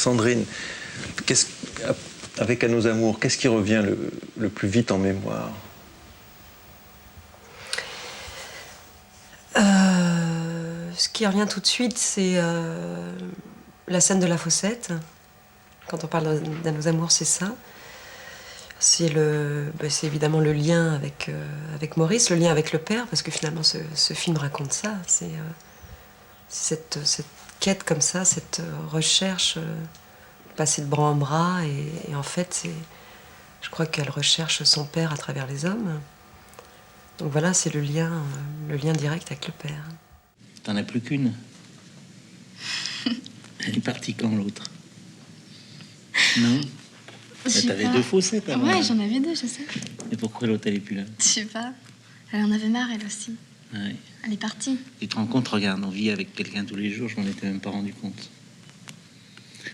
Sandrine, avec À nos amours, qu'est-ce qui revient le plus vite en mémoire? Ce qui revient tout de suite, c'est la scène de la fossette. Quand on parle d'À nos amours, c'est ça. C'est évidemment le lien avec Maurice, le lien avec le père, parce que finalement ce film raconte ça. C'est cette quête comme ça, cette recherche, passer de bras en bras, et en fait, je crois qu'elle recherche son père à travers les hommes. Donc voilà, c'est le lien direct avec le père. T'en as plus qu'une. Elle est partie quand, l'autre? Non? T'avais deux fossettes avant. Ouais, j'en avais deux, je sais. Et pourquoi l'autre, elle est plus là? Je sais pas. Elle en avait marre, elle aussi. Ouais. Elle est partie. Tu te rends compte, regarde, on vit avec quelqu'un tous les jours, je m'en étais même pas rendu compte.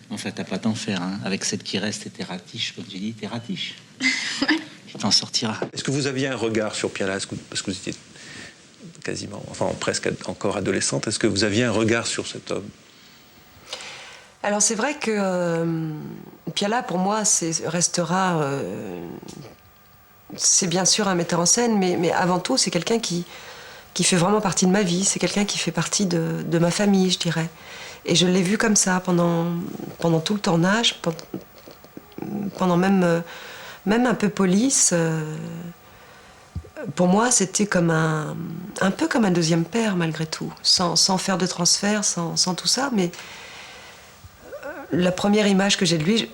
Enfin, t'as pas t'en faire, hein. Avec celle qui reste, t'es ratiche, comme tu dis, t'es ratiche. Ouais. Tu t'en sortiras. Est-ce que vous aviez un regard sur Piala, parce que vous étiez quasiment, enfin presque encore adolescente, est-ce que vous aviez un regard sur cet homme? Alors c'est vrai que Piala, pour moi, restera... c'est bien sûr un metteur en scène, mais avant tout, c'est quelqu'un qui fait vraiment partie de ma vie. C'est quelqu'un qui fait partie de ma famille, je dirais. Et je l'ai vu comme ça pendant tout le tournage, pendant même un peu Police. Pour moi, c'était comme un peu comme un deuxième père, malgré tout. Sans faire de transfert, sans tout ça, mais... La première image que j'ai de lui,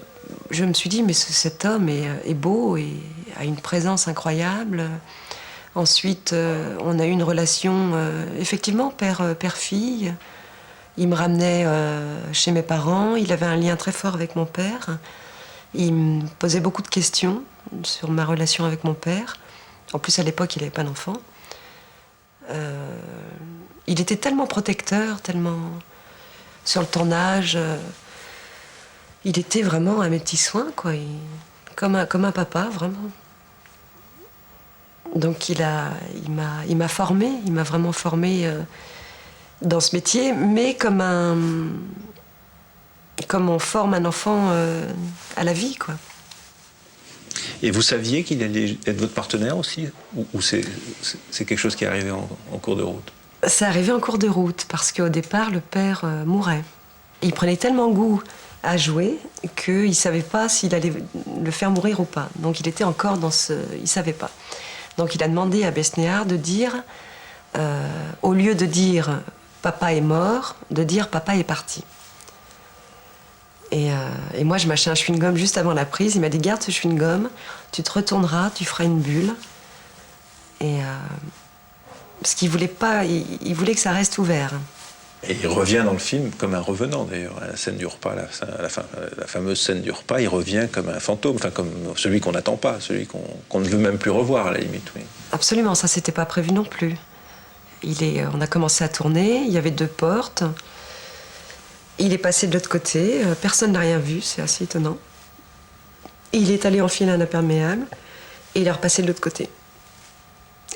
je me suis dit, mais cet homme est beau et a une présence incroyable. Ensuite, on a eu une relation, effectivement, père-fille. Il me ramenait chez mes parents. Il avait un lien très fort avec mon père. Il me posait beaucoup de questions sur ma relation avec mon père. En plus, à l'époque, il n'avait pas d'enfant. Il était tellement protecteur, tellement... Sur le tournage... Il était vraiment à mes petits soins, quoi. Comme un papa, vraiment. Donc il m'a formée, il m'a vraiment formée dans ce métier, mais comme on forme un enfant à la vie, quoi. Et vous saviez qu'il allait être votre partenaire aussi? Ou c'est quelque chose qui est arrivé en cours de route? C'est arrivé en cours de route, parce qu'au départ, le père mourait. Il prenait tellement goût à jouer qu'il ne savait pas s'il allait le faire mourir ou pas. Donc il était encore dans ce... Il ne savait pas. Donc il a demandé à Besnéard de dire, au lieu de dire « papa est mort », de dire « papa est parti ». Et moi, je mâchais un chewing-gum juste avant la prise. Il m'a dit « garde ce chewing-gum, tu te retourneras, tu feras une bulle ». Et parce qu'il voulait pas... Il voulait que ça reste ouvert. Et il revient dans le film comme un revenant, d'ailleurs, à la scène du repas, la fameuse scène du repas, il revient comme un fantôme, enfin comme celui qu'on n'attend pas, celui qu'on ne veut même plus revoir, à la limite, oui. Absolument, ça c'était pas prévu non plus. On a commencé à tourner, il y avait 2 portes. Il est passé de l'autre côté, personne n'a rien vu, c'est assez étonnant. Il est allé enfiler un imperméable et il est repassé de l'autre côté.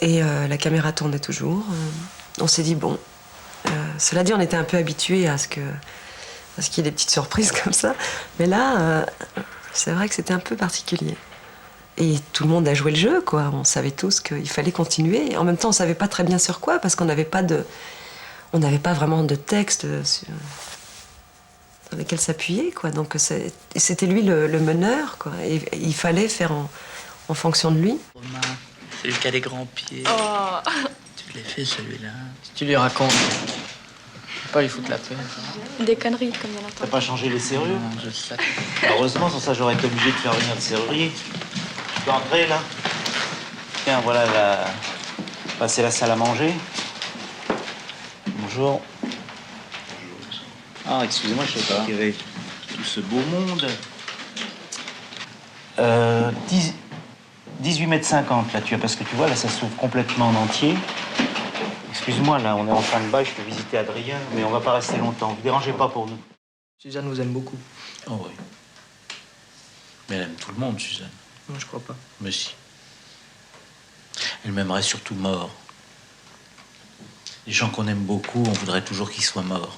Et la caméra tournait toujours. On s'est dit bon... cela dit, on était un peu habitués à ce qu'il y ait des petites surprises comme ça. Mais là, c'est vrai que c'était un peu particulier. Et tout le monde a joué le jeu, quoi. On savait tous qu'il fallait continuer. En même temps, on ne savait pas très bien sur quoi, parce qu'on n'avait pas vraiment de texte sur lequel s'appuyer, quoi. Donc c'était lui le meneur, quoi. Et il fallait faire en fonction de lui. Romain, celui qui a les grands pieds. Oh. Tu l'as fait, celui-là. Si tu lui racontes, faut pas lui foutre la paix. Des conneries, comme il y en a T'as pas changé les serrures? Non, je sais. Heureusement, sans ça, j'aurais été obligé de faire venir le serrurier. Tu peux entrer, là? Tiens, voilà c'est la salle à manger. Bonjour. Ah, excusez-moi, je sais pas qu'il y avait tout ce beau monde. 18 mètres 50, là, parce que tu vois, là, ça s'ouvre complètement en entier. Excuse-moi, là, on est en fin de bail, je peux visiter Adrien, mais on va pas rester longtemps. Vous dérangez pas pour nous. Suzanne vous aime beaucoup. Oh oui. Mais elle aime tout le monde, Suzanne. Non, je crois pas. Mais si. Elle m'aimerait surtout mort. Les gens qu'on aime beaucoup, on voudrait toujours qu'ils soient morts.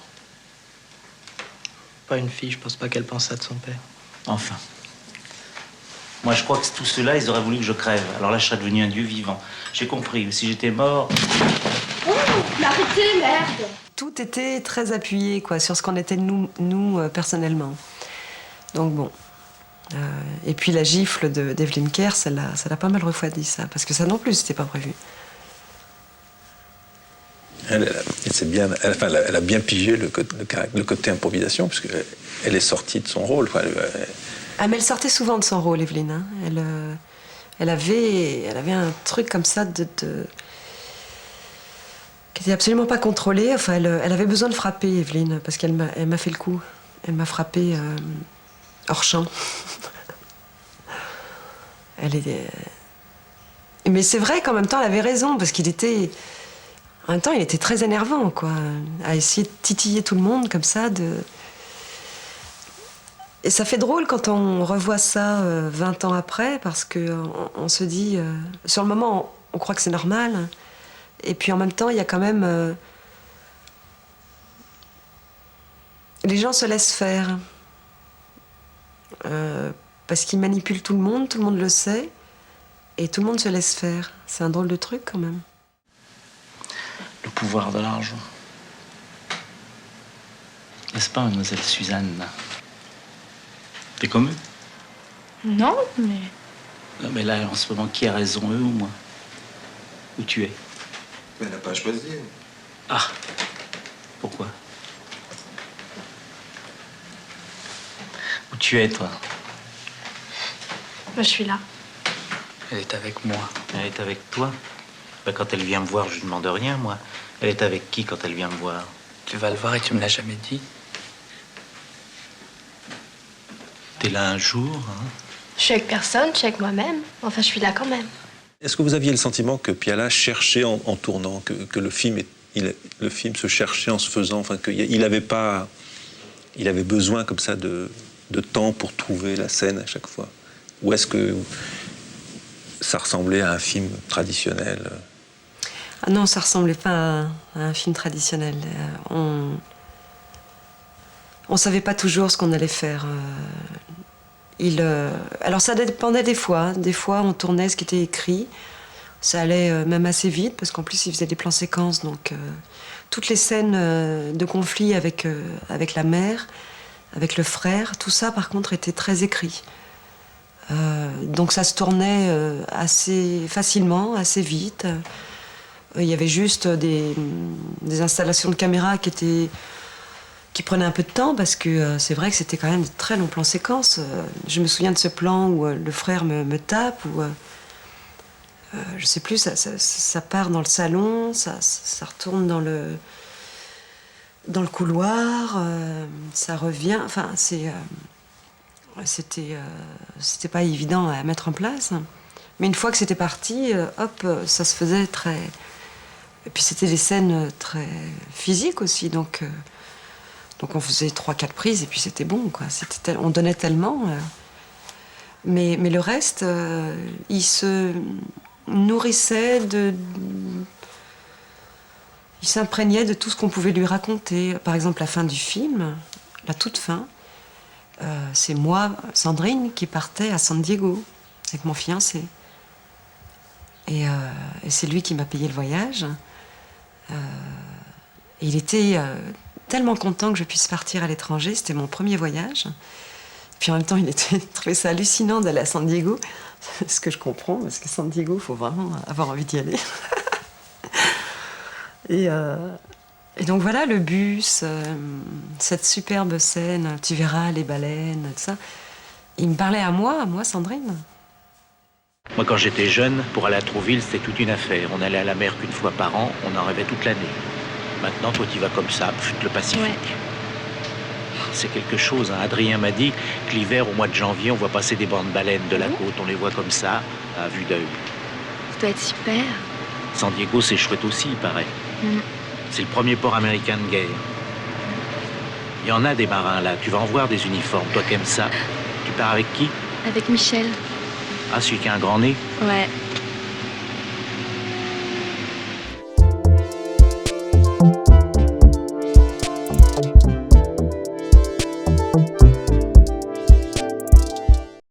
pas une fille, je pense pas qu'elle pense ça de son père. Enfin. Moi, je crois que tous ceux-là, ils auraient voulu que je crève. Alors là, je serais devenu un dieu vivant. J'ai compris. Si j'étais mort... Oh, mais arrêtez, merde! Tout était très appuyé, quoi, sur ce qu'on était nous personnellement. Donc bon. Et puis la gifle d'Evelyn Kerr, ça l'a pas mal refroidi, ça, parce que ça non plus, c'était pas prévu. Elle a bien pigé le côté improvisation, puisqu'elle est sortie de son rôle. Ah, mais elle sortait souvent de son rôle, Evelyn. Hein. Elle avait un truc comme ça qui n'était absolument pas contrôlé. Enfin, elle avait besoin de frapper, Evelyn, parce qu'elle m'a fait le coup. Elle m'a frappé hors champ. Mais c'est vrai qu'en même temps, elle avait raison, parce qu'il était... En même temps, il était très énervant, quoi, à essayer de titiller tout le monde comme ça. Et ça fait drôle quand on revoit ça 20 ans après, parce qu'on se dit... sur le moment, on croit que c'est normal. Et puis en même temps, il y a quand même... les gens se laissent faire. Parce qu'ils manipulent tout le monde le sait. Et tout le monde se laisse faire. C'est un drôle de truc, quand même. Le pouvoir de l'argent. N'est-ce pas, mademoiselle Suzanne? T'es comme eux? Non, mais... Non, mais là, en ce moment, qui a raison, eux ou moi? Où tu es? Mais elle n'a pas choisi. Ah. Pourquoi? Où tu es, toi? Moi, je suis là. Elle est avec moi. Elle est avec toi? Ben, quand elle vient me voir, je lui demande rien, moi. Elle est avec qui quand elle vient me voir? Tu vas le voir et tu me l'as jamais dit. T'es là un jour, hein? Je suis avec personne, je suis avec moi-même. Enfin, je suis là quand même. Est-ce que vous aviez le sentiment que Piala cherchait en tournant, que le film se cherchait en se faisant, enfin qu'il avait besoin comme ça de temps pour trouver la scène à chaque fois? Ou est-ce que ça ressemblait à un film traditionnel? Ah non, ça ressemblait pas à un film traditionnel. On savait pas toujours ce qu'on allait faire. Alors ça dépendait des fois. Des fois, on tournait ce qui était écrit. Ça allait même assez vite, parce qu'en plus, il faisait des plans séquences. Donc, toutes les scènes de conflit avec la mère, avec le frère, tout ça, par contre, était très écrit. Donc ça se tournait assez facilement, assez vite. Il y avait juste des installations de caméra qui prenaient un peu de temps, parce que c'est vrai que c'était quand même de très longs plans séquences. Je me souviens de ce plan où le frère me tape, où je sais plus, ça part dans le salon, ça retourne dans le couloir, ça revient. Enfin, c'était pas évident à mettre en place. Mais une fois que c'était parti, hop, ça se faisait très... Et puis c'était des scènes très physiques aussi, donc on faisait 3-4 prises et puis c'était bon, quoi. On donnait tellement. Mais le reste, il se nourrissait il s'imprégnait de tout ce qu'on pouvait lui raconter. Par exemple, la fin du film, la toute fin, c'est moi, Sandrine, qui partais à San Diego avec mon fiancé. Et c'est lui qui m'a payé le voyage. Et il était tellement content que je puisse partir à l'étranger. C'était mon premier voyage. Puis en même temps, il trouvait ça hallucinant d'aller à San Diego. Ce que je comprends, parce que San Diego, il faut vraiment avoir envie d'y aller. Et donc voilà, le bus, cette superbe scène, tu verras les baleines, tout ça. Il me parlait à moi, Sandrine. Moi, quand j'étais jeune, pour aller à Trouville, c'était toute une affaire. On allait à la mer qu'une fois par an, on en rêvait toute l'année. Maintenant, toi, tu vas comme ça, le Pacifique. Ouais. C'est quelque chose, hein. Adrien m'a dit que l'hiver, au mois de janvier, on voit passer des bancs de baleines de la côte. On les voit comme ça, à vue d'œil. Ça doit être super. San Diego, c'est chouette aussi, il paraît. C'est le premier port américain de guerre. Il y en a des marins, là. Tu vas en voir des uniformes. Toi qui aimes ça. Tu pars avec qui? Avec Michel. Ah, celui qui a un grand nez? Ouais. Thank you.